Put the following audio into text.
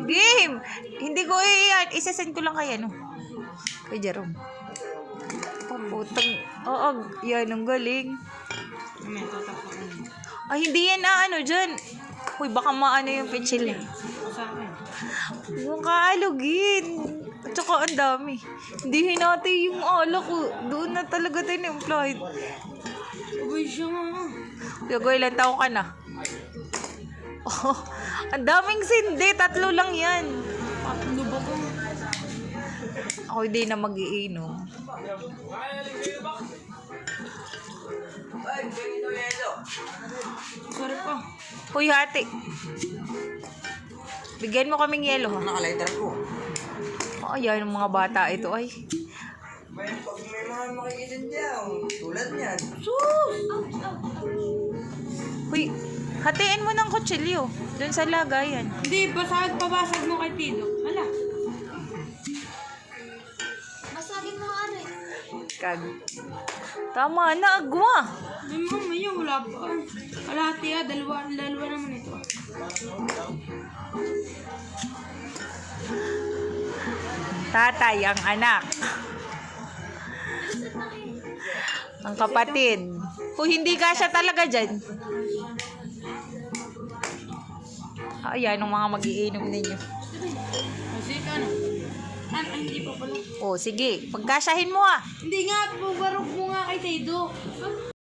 Game! Hindi ko isasend ko lang kay ano. Kay Jerome. Paputang. Oo, yan ang galing. Ay, hindi yan dyan. Uy, baka maano yung pichil eh. Huwag kaalugin. At saka ang dami. Hindi hinati yung alak ko. Doon na talaga tayo na-implied. Uy, siya nga. Yago, ilan taon ka na? Oh, ang daming sindi. 3 lang yan. Patlo ba ko? Ako hindi na mag-iinom. Sorry pa. Uy, hati. Bigyan mo kaming yelo, ha? Nakalighter ko. Oh, yan ang mga bata ito, ay. Pag may mga makikita dyan, tulad niyan. Uy, hatiin mo ng kutsilyo. Doon sa lagayan. Hindi, pabasag mo kay Tido. Hala. Basagin mo ano eh. Kag. Tama na, agwa. May mamaya, wala pa. Kalahati dalawa naman ito. Tatay ang anak. Ang kapatid. Kung hindi ka siya talaga dyan. Ayan ang mga mag-iinom ninyo. Kasi ka na. Hindi pa pala. O, sige. Pagkasyahin mo, ha. Hindi nga, pabarok mo nga kay Tido.